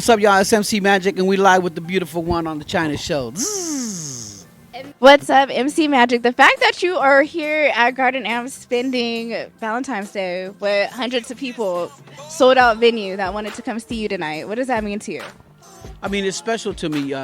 What's up, y'all? It's MC Magic, and we live with the beautiful one on the China Show. What's up, MC Magic? The fact that you are here at Garden Amp spending Valentine's Day with hundreds of people, sold out venue that wanted to come see you tonight, what does that mean to you? I mean, it's special to me.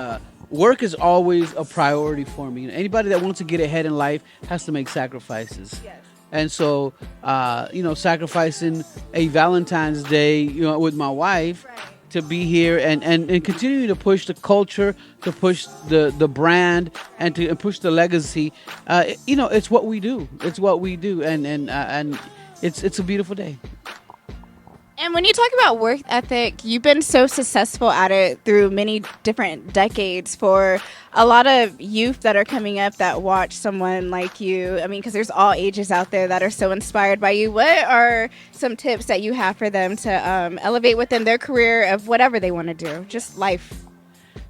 Work is always a priority for me. Anybody that wants to get ahead in life has to make sacrifices. Yes. And so, sacrificing a Valentine's Day, with my wife to be here and continue to push the culture, to push the brand, and to push the legacy. It's what we do. It's what we do, and it's a beautiful day. And when you talk about work ethic, you've been so successful at it through many different decades. For a lot of youth that are coming up that watch someone like you, I mean, because there's all ages out there that are so inspired by you, what are some tips that you have for them to elevate within their career of whatever they want to do, just life?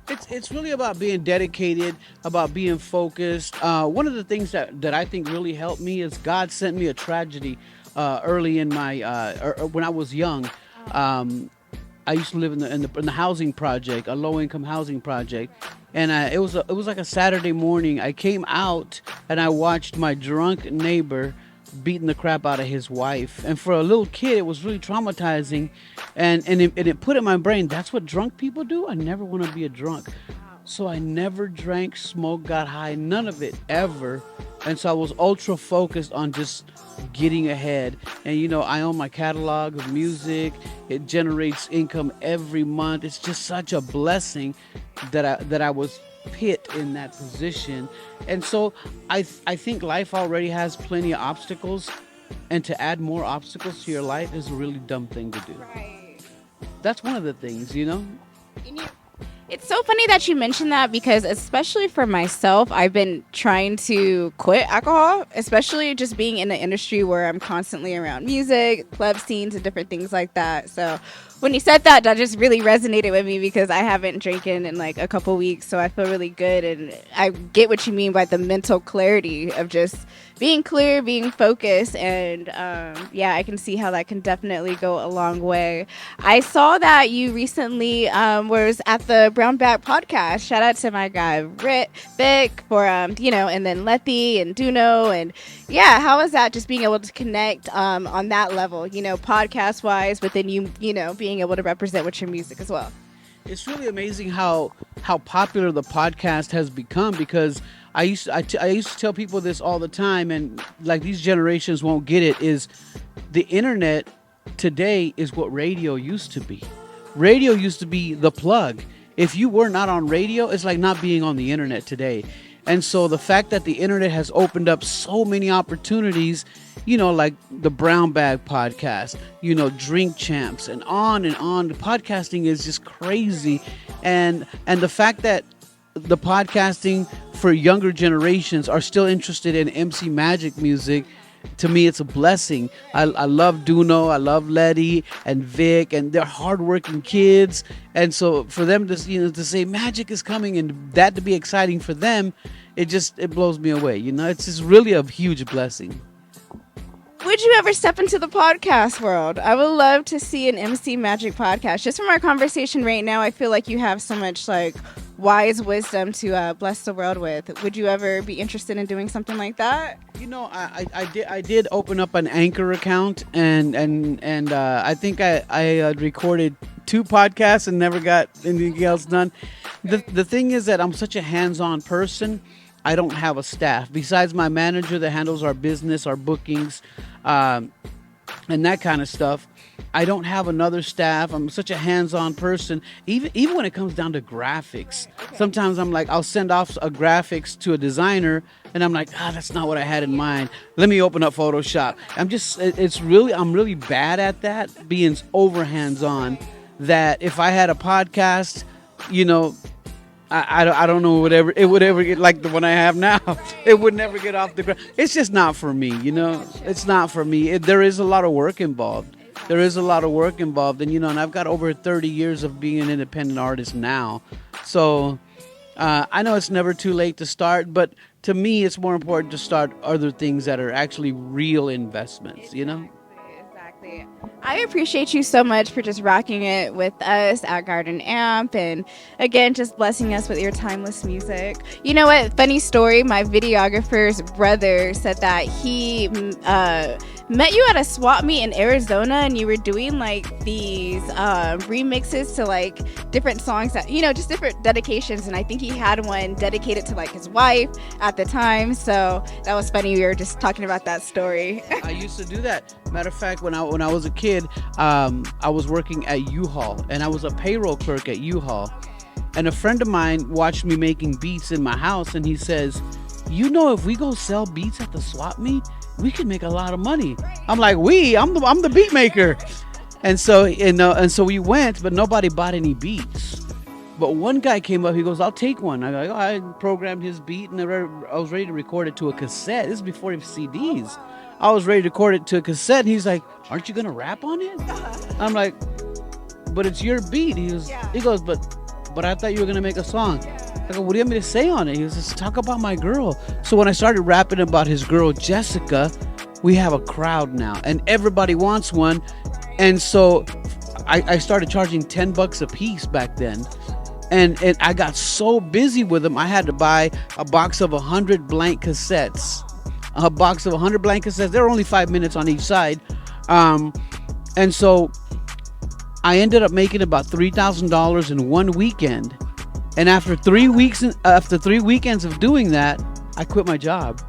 It's really about being dedicated, about being focused. One of the things that I think really helped me is God sent me a tragedy early in my when I was young. I used to live in the housing project, a low income housing project, and it was like a Saturday morning. I came out and I watched my drunk neighbor beating the crap out of his wife, and for a little kid, it was really traumatizing, and it put in my brain, that's what drunk people do. I never want to be a drunk. So I never drank, smoked, got high, none of it ever. And so I was ultra focused on just getting ahead. And I own my catalog of music. It generates income every month. It's just such a blessing that I was put in that position. And so I think life already has plenty of obstacles, and to add more obstacles to your life is a really dumb thing to do. Right. That's one of the things. It's so funny that you mentioned that, because especially for myself, I've been trying to quit alcohol, especially just being in the industry where I'm constantly around music, club scenes, and different things like that. So when you said that just really resonated with me, because I haven't drinking in like a couple weeks, so I feel really good. And I get what you mean by the mental clarity of just being clear, being focused, and I can see how that can definitely go a long way. I saw that you recently was at the Brown Bag podcast. Shout out to my guy Vic for and then Letty and Duno, and how was that, just being able to connect on that level, podcast wise, but then you being able to represent with your music as well. It's really amazing how popular the podcast has become, because I used to tell people this all the time, and like these generations won't get it, is the internet today is what radio used to be. Radio used to be the plug. If you were not on radio, it's like not being on the internet today. And so the fact that the internet has opened up so many opportunities, like the Brown Bag podcast, Drink Champs, and on and on. Podcasting is just crazy. And the fact that the podcasting for younger generations are still interested in MC Magic music, to me, it's a blessing. I love Duno, I love Letty and Vic, and they're hardworking kids. And so for them to say Magic is coming, and that to be exciting for them, it blows me away. It's just really a huge blessing. Would you ever step into the podcast world? I would love to see an MC Magic podcast. Just from our conversation right now, I feel like you have so much wise wisdom to bless the world with. Would you ever be interested in doing something like that? I did open up an Anchor account, and I think I recorded 2 podcasts and never got anything else done. The thing is that I'm such a hands-on person. I don't have a staff besides my manager that handles our business, our bookings, and that kind of stuff. I don't have another staff. I'm such a hands-on person. Even when it comes down to graphics, sometimes I'm like, I'll send off a graphics to a designer, and I'm like, that's not what I had in mind. Let me open up Photoshop. I'm really bad at that, being over hands-on. That if I had a podcast, I don't know it would ever get like the one I have now. It would never get off the ground. It's just not for me, It's not for me. There is a lot of work involved. And I've got over 30 years of being an independent artist now. So I know it's never too late to start, but to me, it's more important to start other things that are actually real investments, Exactly. Absolutely. I appreciate you so much for just rocking it with us at Garden Amp and again, just blessing us with your timeless music. You know what? Funny story. My videographer's brother said that he met you at a swap meet in Arizona and you were doing like these remixes to like different songs that, just different dedications. And I think he had one dedicated to like his wife at the time. So that was funny. We were just talking about that story. I used to do that. Matter of fact, when I was a kid, I was working at U-Haul, and I was a payroll clerk at U-Haul. And a friend of mine watched me making beats in my house, and he says, if we go sell beats at the swap meet, we can make a lot of money. I'm like, I'm the beat maker. And so we went, but nobody bought any beats. But one guy came up, he goes, I'll take one. I programmed his beat, and I was ready to record it to a cassette. This is before CDs. I was ready to record it to a cassette, and he's like, aren't you going to rap on it? I'm like, but it's your beat. He goes, but I thought you were going to make a song. I go, what do you want me to say on it? He goes, just talk about my girl. So when I started rapping about his girl, Jessica, we have a crowd now, and everybody wants one. And so I started charging $10 a piece back then. And I got so busy with them, I had to buy a box of 100 blank cassettes. A box of 100 blank cassettes. They were only 5 minutes on each side. And so I ended up making about $3,000 in one weekend. And after 3 weekends of doing that, I quit my job.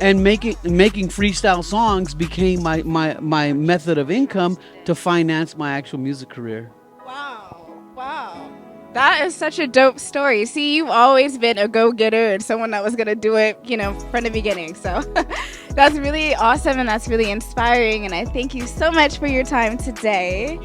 And making freestyle songs became my method of income to finance my actual music career. Wow. That is such a dope story. See, you've always been a go-getter and someone that was going to do it, from the beginning. So that's really awesome and that's really inspiring. And I thank you so much for your time today.